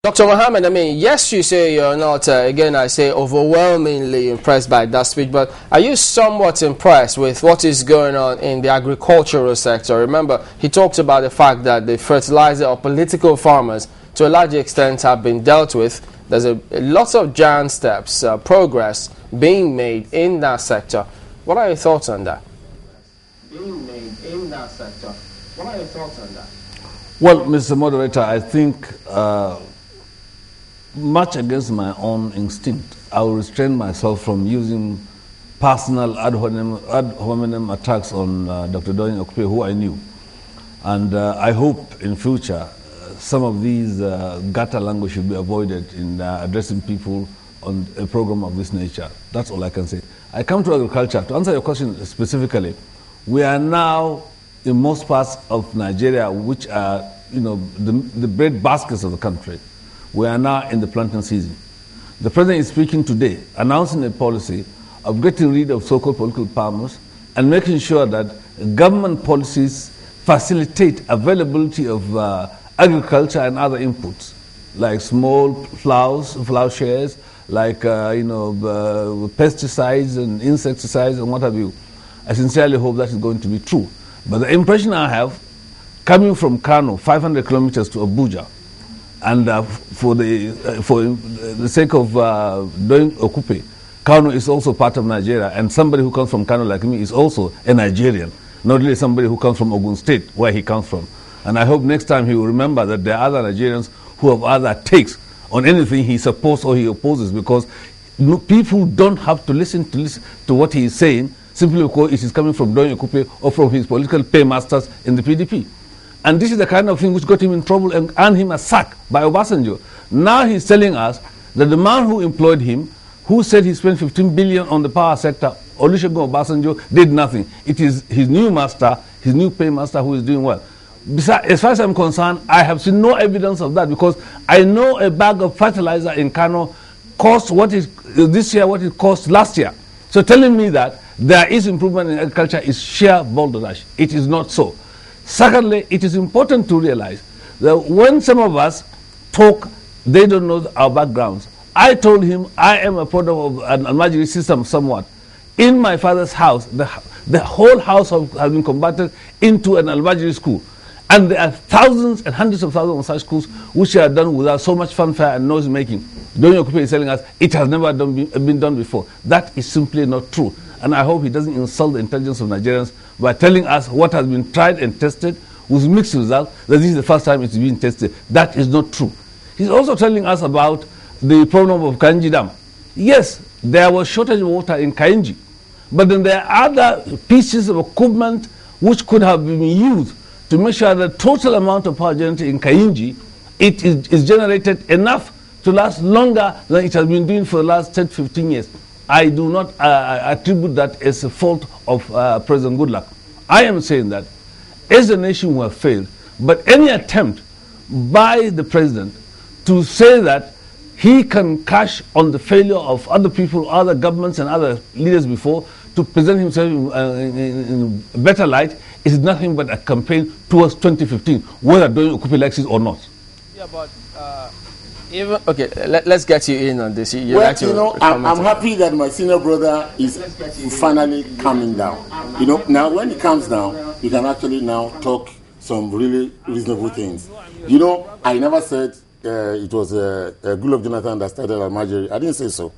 Dr. Mohammed, I mean, yes, you say you're not, again, I say overwhelmingly impressed by that speech, but are you somewhat impressed with what is going on in the agricultural sector? Remember, he talked about the fact that the fertilizer or political farmers, to a large extent, have been dealt with. There's a lot of giant steps, progress being made in that sector. What are your thoughts on that? Being made in that sector. What are your thoughts on that? Well, Mr. Moderator, I think much against my own instinct, I will restrain myself from using personal ad hominem attacks on Dr. Doyin Okupe, who I knew. And I hope in future some of these gutter language should be avoided in addressing people on a program of this nature. That's all I can say. I come to agriculture. To answer your question specifically, we are now in most parts of Nigeria, which are the bread baskets of the country, we are now in the planting season. The President is speaking today, announcing a policy of getting rid of so-called political farmers and making sure that government policies facilitate availability of agriculture and other inputs, like small plowshares, like pesticides and insecticides and what have you. I sincerely hope that is going to be true. But the impression I have, coming from Kano, 500 kilometers to Abuja, and for the sake of doing Okupe, Kano is also part of Nigeria, and somebody who comes from Kano like me is also a Nigerian, not really somebody who comes from Ogun State, where he comes from. And I hope next time he will remember that there are other Nigerians who have other takes on anything he supports or he opposes, because people don't have to listen to what he is saying simply because it is coming from Doyin Okupe or from his political paymasters in the PDP. And this is the kind of thing which got him in trouble and earned him a sack by Obasanjo. Now he's telling us that the man who employed him, who said he spent 15 billion on the power sector, Olusegun Obasanjo, did nothing. It is his new master, his new paymaster, who is doing well. Besides, as far as I'm concerned, I have seen no evidence of that, because I know a bag of fertilizer in Kano cost what is this year what it cost last year. So telling me that there is improvement in agriculture is sheer balderdash. It is not so. Secondly, it is important to realize that when some of us talk, they don't know our backgrounds. I told him I am a product of an Almajiri system somewhat. In my father's house, the whole house has been converted into an Almajiri school. And there are thousands and hundreds of thousands of such schools which are done without so much fanfare and noise making. Doyin Okupe is telling us it has never been done before. That is simply not true. And I hope he doesn't insult the intelligence of Nigerians by telling us what has been tried and tested with mixed results, that this is the first time it's being tested. That is not true. He's also telling us about the problem of Kainji Dam. Yes, there was shortage of water in Kainji, but then there are other pieces of equipment which could have been used to make sure the total amount of power generated in Kainji is generated enough to last longer than it has been doing for the last 10, 15 years. I do not attribute that as a fault of President Goodluck. I am saying that as a nation we have failed, but any attempt by the President to say that he can cash on the failure of other people, other governments and other leaders before to present himself in a better light is nothing but a campaign towards 2015, whether Doyin Okupe likes it or not. Yeah, but okay, let's get you in on this. I'm happy that my senior brother is finally calming down. Now when he calms down, you can actually now talk some really reasonable things. I never said it was Goodluck Jonathan that started Almajiri. I didn't say so.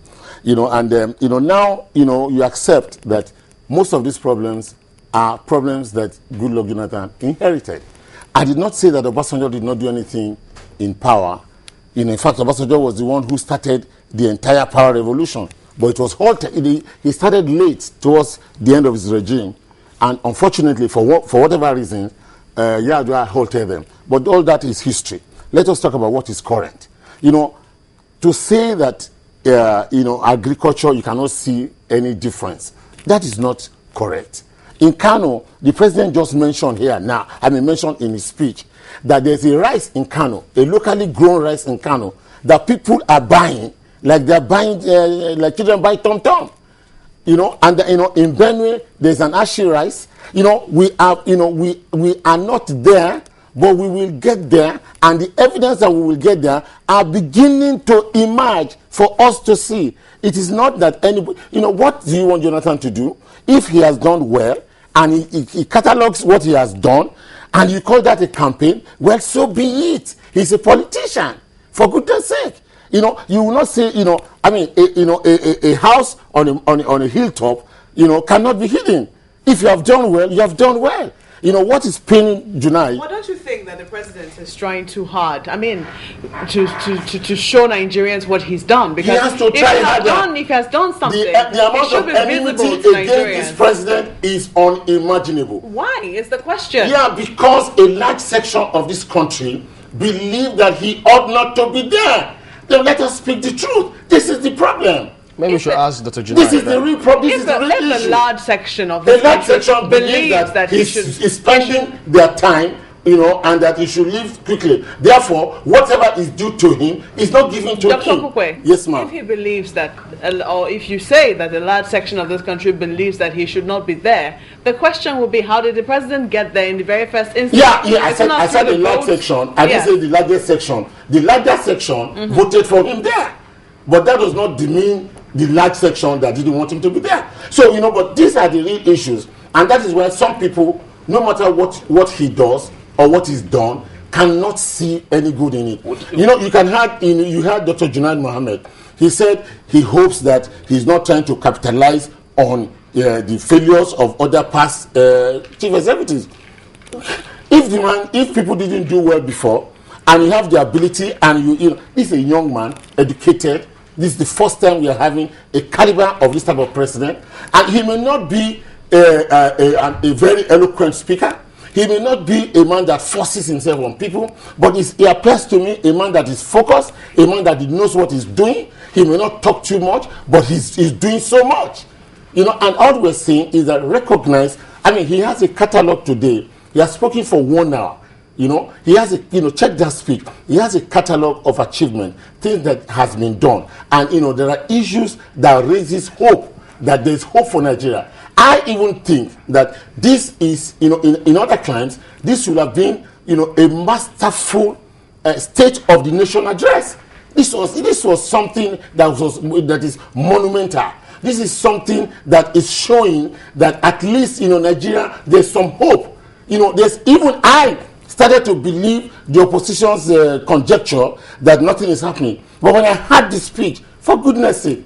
Now you accept that most of these problems are problems that Goodluck Jonathan inherited. I did not say that Obasanjo did not do anything in power. In fact, Obasanjo was the one who started the entire power revolution. But it was halted. He started late towards the end of his regime. And unfortunately, for whatever reason, Yar'Adua halted them. But all that is history. Let us talk about what is current. To say that, agriculture, you cannot see any difference, that is not correct. In Kano, the president just mentioned here now, mentioned in his speech, that there's a rice in Kano, a locally grown rice in Kano, that people are buying, like they're buying, like children buy tom-tom. In Benue, there's an ashi rice. We are not there, but we will get there, and the evidence that we will get there are beginning to emerge for us to see. It is not that anybody, what do you want Jonathan to do? If he has done well, and he catalogs what he has done, and you call that a campaign, well, so be it. He's a politician, for goodness sake. You will not say, a house on a hilltop, cannot be hidden. If you have done well, you have done well. What is paining Junaid? Well, don't you think that the president is trying too hard? I mean, to show Nigerians what he's done. Because he has to try harder. If he has done something, the amount of enmity against this president is unimaginable. Why is the question? Yeah, because a large section of this country believe that he ought not to be there. Then let us speak the truth. This is the problem. Maybe we should ask Dr. Junaid. This is the real problem. This is the real issue. If a large section of the large section believes that he is spending their time, and that he should leave quickly. Therefore, whatever is due to him is not given to Dr. him. Okupe, yes, ma'am. If he believes that, or if you say that a large section of this country believes that he should not be there, the question will be, how did the president get there in the very first instance? Yeah, I said the large section. I didn't say the largest section. The largest section voted for him there. But that does not demean the large section that didn't want him to be there. So, but these are the real issues. And that is why some people, no matter what he does or what he's done, cannot see any good in it. You can have, you heard Dr. Junaid Mohammed. He said he hopes that he's not trying to capitalize on the failures of other past chief executives. If people didn't do well before, and you have the ability, and this is a young man, educated. This is the first time we are having a caliber of this type of president, and he may not be a very eloquent speaker. He may not be a man that forces himself on people, but he appears to me a man that is focused, a man that knows what he's doing. He may not talk too much, but he's doing so much. And all we're saying is that recognize, he has a catalog today. He has spoken for 1 hour. He has check that speech. He has a catalog of achievement, things that has been done. And, there are issues that raises hope, that there's hope for Nigeria. I even think that this is, in other climes, this would have been, a masterful State of the Nation address. This was something that is monumental. This is something that is showing that at least, Nigeria, there's some hope. There's even I started to believe the opposition's conjecture that nothing is happening. But when I heard this speech, for goodness sake,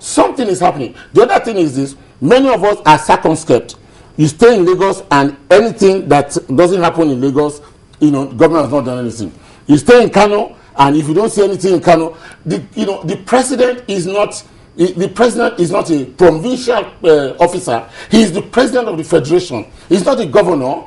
something is happening. The other thing is this: many of us are circumspect. You stay in Lagos, and anything that doesn't happen in Lagos, government has not done anything. You stay in Kano, and if you don't see anything in Kano, the president is not. The president is not a provincial officer. He is the president of the federation. He's not a governor.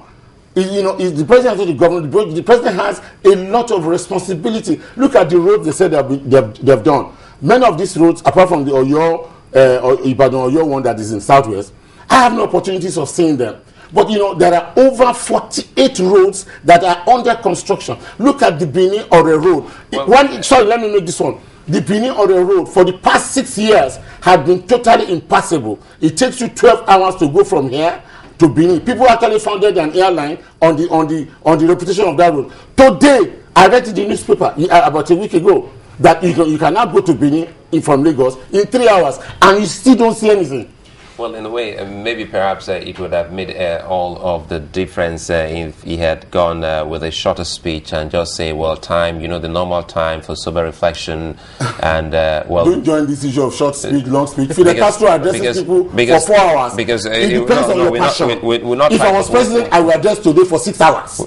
The president of the government. The president has a lot of responsibility. Look at the roads they said they've done. Many of these roads, apart from the Oyo or Ibadan-Oyo one that is in Southwest, I have no opportunities of seeing them. But there are over 48 roads that are under construction. Look at the Benin Ore road. Let me make this one. The Benin Ore road for the past 6 years had been totally impassable. It takes you 12 hours to go from here to Benin. People actually founded an airline on the reputation of that road. Today, I read in the newspaper about a week ago that you can now go to Benin from Lagos in 3 hours, and you still don't see anything. Well, in a way, maybe perhaps it would have made all of the difference if he had gone with a shorter speech and just say, well, time, the normal time for sober reflection, and don't join this issue of short speech, long speech. Fidel Castro addresses people for 4 hours. Because it depends on your passion. If I was president, I would address today for 6 hours.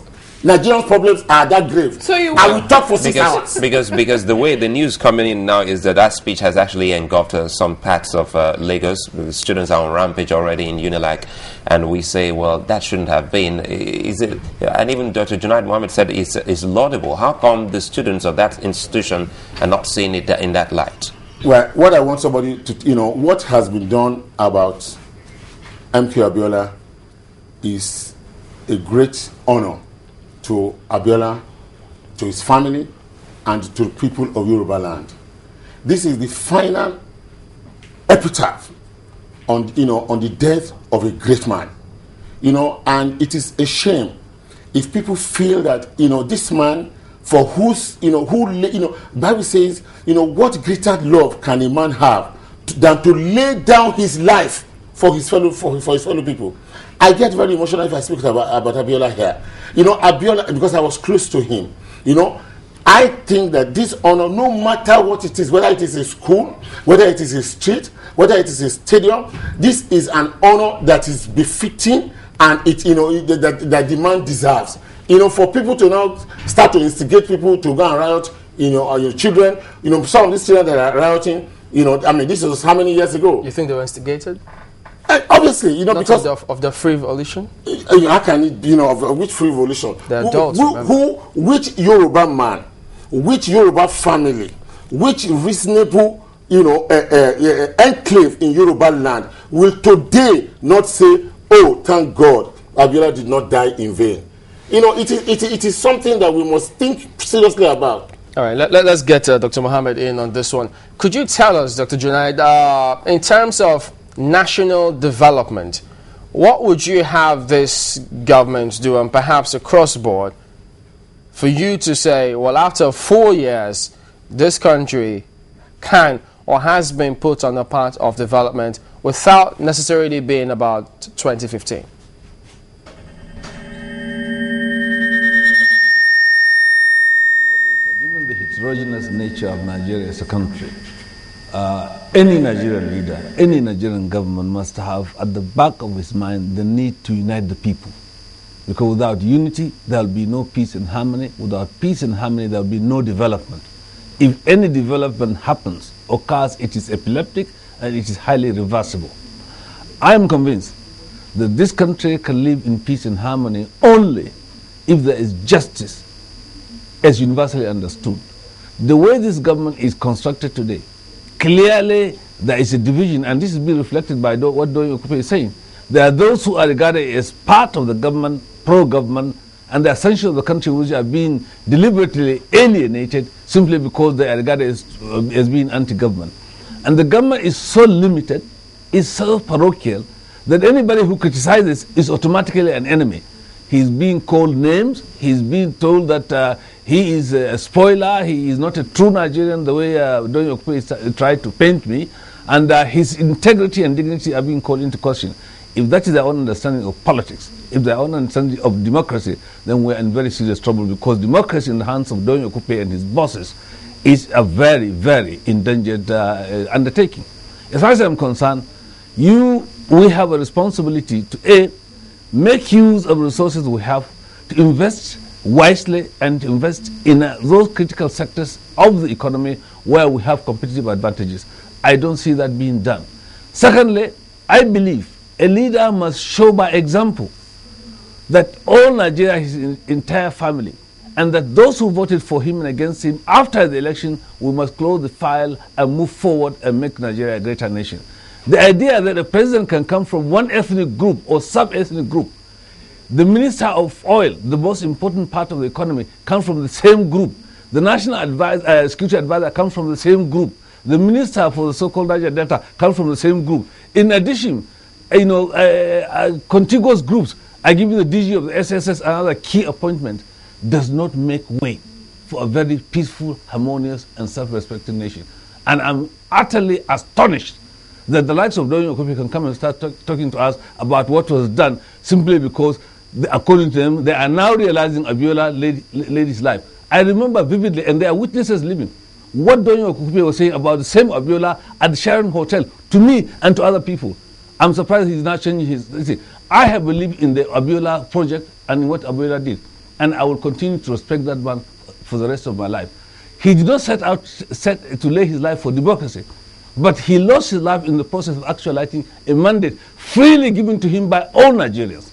Nigerians' problems are that grave. So I will talk for 6 hours. Because the way the news coming in now is that speech has actually engulfed some parts of Lagos. The students are on rampage already in Unilag, and we say, well, that shouldn't have been. Is it? And even Dr. Junaid Mohammed said it's laudable. How come the students of that institution are not seeing it in that light? Well, what I want somebody to, what has been done about MK Abiola is a great honor to Abiola, to his family, and to the people of Yoruba land. This is the final epitaph on the death of a great man. And it is a shame if people feel that, this man, for whose, Bible says, what greater love can a man have than to lay down his life for his fellow people. I get very emotional if I speak about Abiola here. Abiola, because I was close to him. I think that this honor, no matter what it is, whether it is a school, whether it is a street, whether it is a stadium, this is an honor that is befitting and that the man deserves. For people to now start to instigate people to go and riot, or your children, some of these children that are rioting, this was how many years ago? You think they were instigated? Obviously, Not because of the free volition. How can it, of which free volition? The adults. Which Yoruba man, which Yoruba family, which reasonable, enclave in Yoruba land will today not say, "Oh, thank God, Abiola did not die in vain"? It is something that we must think seriously about. All right, let's get Dr. Mohammed in on this one. Could you tell us, Dr. Junaid, in terms of national development, what would you have this government do, and perhaps across board, for you to say, well, after 4 years, this country can or has been put on the path of development without necessarily being about 2015? Given the heterogeneous nature of Nigeria as a country, any Nigerian leader, any Nigerian government must have at the back of his mind the need to unite the people. Because without unity, there will be no peace and harmony. Without peace and harmony, there will be no development. If any development occurs, it is epileptic and it is highly reversible. I am convinced that this country can live in peace and harmony only if there is justice as universally understood. The way this government is constructed today, clearly there is a division, and this is being reflected by what Okupe is saying. There are those who are regarded as part of the government, pro-government, and the essential of the country which are being deliberately alienated simply because they are regarded as being anti-government. And the government is so limited, is so parochial, that anybody who criticizes is automatically an enemy. He's being called names, he's being told that he is a spoiler, he is not a true Nigerian the way Okupe tried to paint me, and his integrity and dignity are being called into question. If that is their own understanding of politics, if their own understanding of democracy, then we're in very serious trouble, because democracy in the hands of Okupe and his bosses is a very, very endangered undertaking. As far as I'm concerned, we have a responsibility to make use of resources we have, to invest wisely and to invest in those critical sectors of the economy where we have competitive advantages. I don't see that being done. Secondly, I believe a leader must show by example that all Nigeria is his entire family, and that those who voted for him and against him after the election, we must close the file and move forward and make Nigeria a greater nation. The idea that a president can come from one ethnic group or sub-ethnic group, the minister of oil, the most important part of the economy, comes from the same group. The national security advisor comes from the same group. The minister for the so-called Niger Delta comes from the same group. In addition, contiguous groups, I give you the DG of the SSS, another key appointment, does not make way for a very peaceful, harmonious, and self-respecting nation. And I'm utterly astonished that the likes of Okupe can come and start talking to us about what was done simply because, according to them, they are now realizing Abiola laid his life. I remember vividly, and there are witnesses living, what Okupe was saying about the same Abiola at the Sharon Hotel to me and to other people. I'm surprised he's not changing his. I have believed in the Abiola project and in what Abiola did, and I will continue to respect that man for the rest of my life. He did not set to lay his life for democracy, but he lost his life in the process of actualizing a mandate freely given to him by all Nigerians.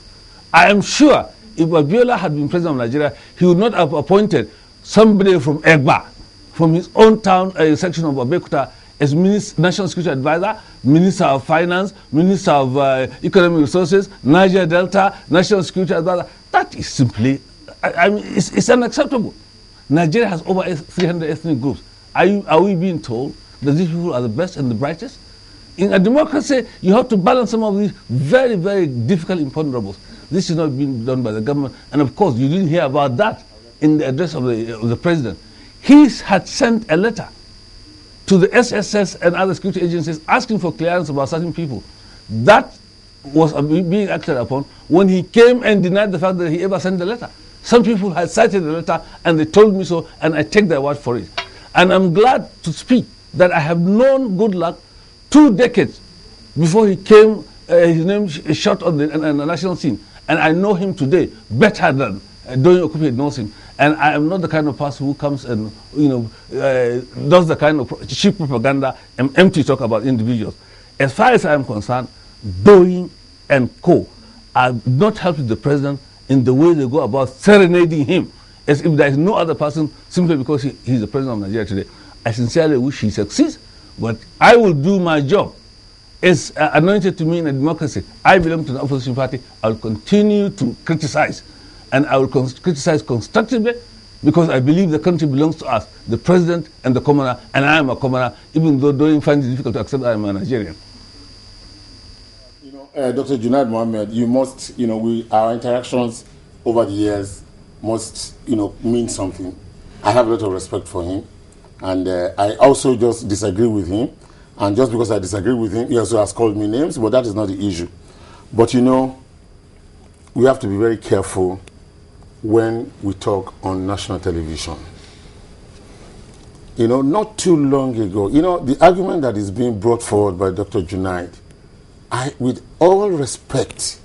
I am sure if Abiola had been president of Nigeria, he would not have appointed somebody from Egba, from his own town, section of Abeokuta, as National Security Advisor, Minister of Finance, Minister of Economic Resources, Niger Delta, National Security Advisor. That is simply, it's unacceptable. Nigeria has over 300 ethnic groups. Are we being told that these people are the best and the brightest? In a democracy, you have to balance some of these very, very difficult imponderables. This is not being done by the government. And of course, you didn't hear about that in the address of the president. He had sent a letter to the SSS and other security agencies asking for clearance about certain people. That was being acted upon when he came and denied the fact that he ever sent the letter. Some people had cited the letter and they told me so, and I take their word for it. And I'm glad to speak that I have known Goodluck 2 decades before he came, his name shot on the national scene. And I know him today better than Doyin Okupe knows him. And I am not the kind of person who comes and does the kind of cheap propaganda and empty talk about individuals. As far as I am concerned, Doyin and co are not helping the president in the way they go about serenading him, as if there is no other person simply because he's the president of Nigeria today. I sincerely wish he succeeds, but I will do my job. It's anointed to me in a democracy. I belong to the opposition party. I will continue to criticize, and I will criticize constructively because I believe the country belongs to us, the president and the commoner, and I am a commoner, even though Doyin finds it difficult to accept I am a Nigerian. Dr. Junaid Mohammed, you must, our interactions over the years must, mean something. I have a lot of respect for him, and I also just disagree with him. And just because I disagree with him, he also has called me names, but that is not the issue. But we have to be very careful when we talk on national television. Not too long ago, the argument that is being brought forward by Dr. Junaid, with all respect,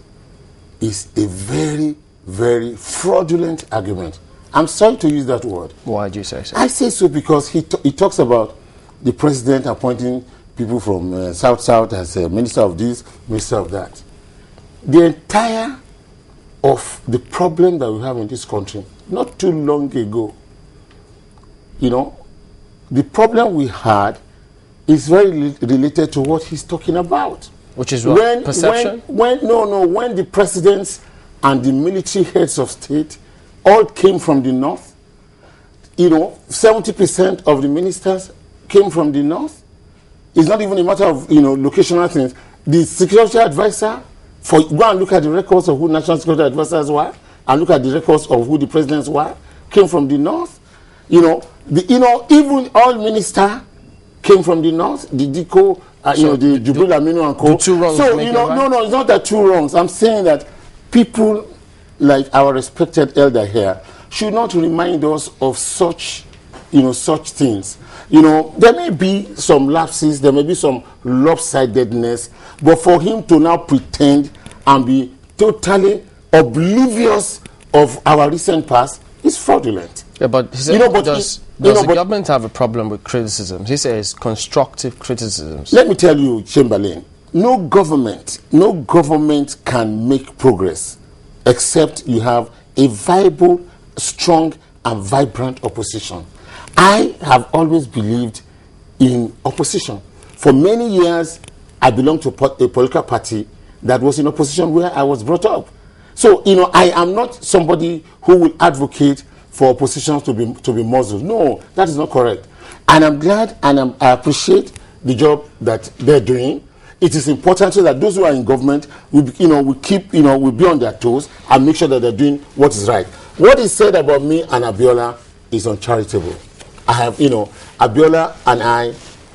is a very, very fraudulent argument. I'm sorry to use that word. Why do you say so? I say so because he talks about the president appointing people from South as a minister of this, minister of that. The entire of the problem that we have in this country, not too long ago, the problem we had is very related to what he's talking about. Which is what? Perception? When the presidents and the military heads of state all came from the north, 70% of the ministers came from the north. It's not even a matter of, locational things. The security advisor, go and look at the records of who national security advisors were, and look at the records of who the presidents were, came from the north. Even all ministers came from the north, the DICO, the Jubril Aminu and co. Two wrongs so, no, it's not that two wrongs. I'm saying that people like our respected elder here should not remind us of such things. There may be some lapses, there may be some lopsidedness, but for him to now pretend and be totally oblivious of our recent past is fraudulent. Yeah, but he said, does the government have a problem with criticisms? He says constructive criticisms. Let me tell you, Chamberlain, no government can make progress except you have a viable, strong, and vibrant opposition. I have always believed in opposition. For many years, I belonged to a political party that was in opposition where I was brought up. So, I am not somebody who will advocate for opposition to be muzzled. No, that is not correct. And I'm glad and I appreciate the job that they're doing. It is important so that those who are in government will be on their toes and make sure that they're doing what is right. What is said about me and Abiola is uncharitable. I have, Abiola and I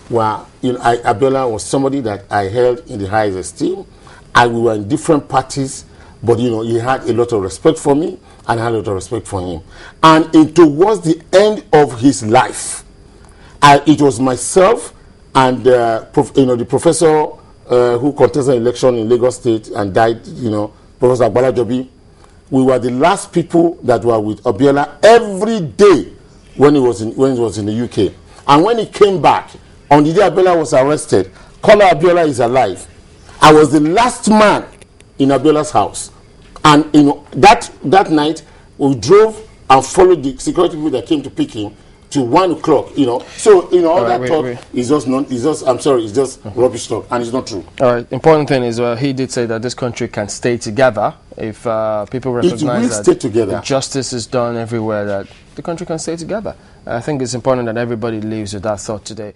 were, Abiola was somebody that I held in the highest esteem, and we were in different parties, but, he had a lot of respect for me, and I had a lot of respect for him. And towards the end of his life, it was myself and, the professor who contested an election in Lagos State and died, Professor Abiola Jobi. We were the last people that were with Abiola every day when he was in the UK. And when he came back, on the day Abiola was arrested, Kola Abiola is alive. I was the last man in Abiola's house. And that night, we drove and followed the security people that came to pick him to 1 o'clock, So, all that talk is just it's just rubbish talk, and it's not true. All right, important thing is, he did say that this country can stay together if people recognize that justice is done everywhere, that the country can stay together. I think it's important that everybody leaves with that thought today.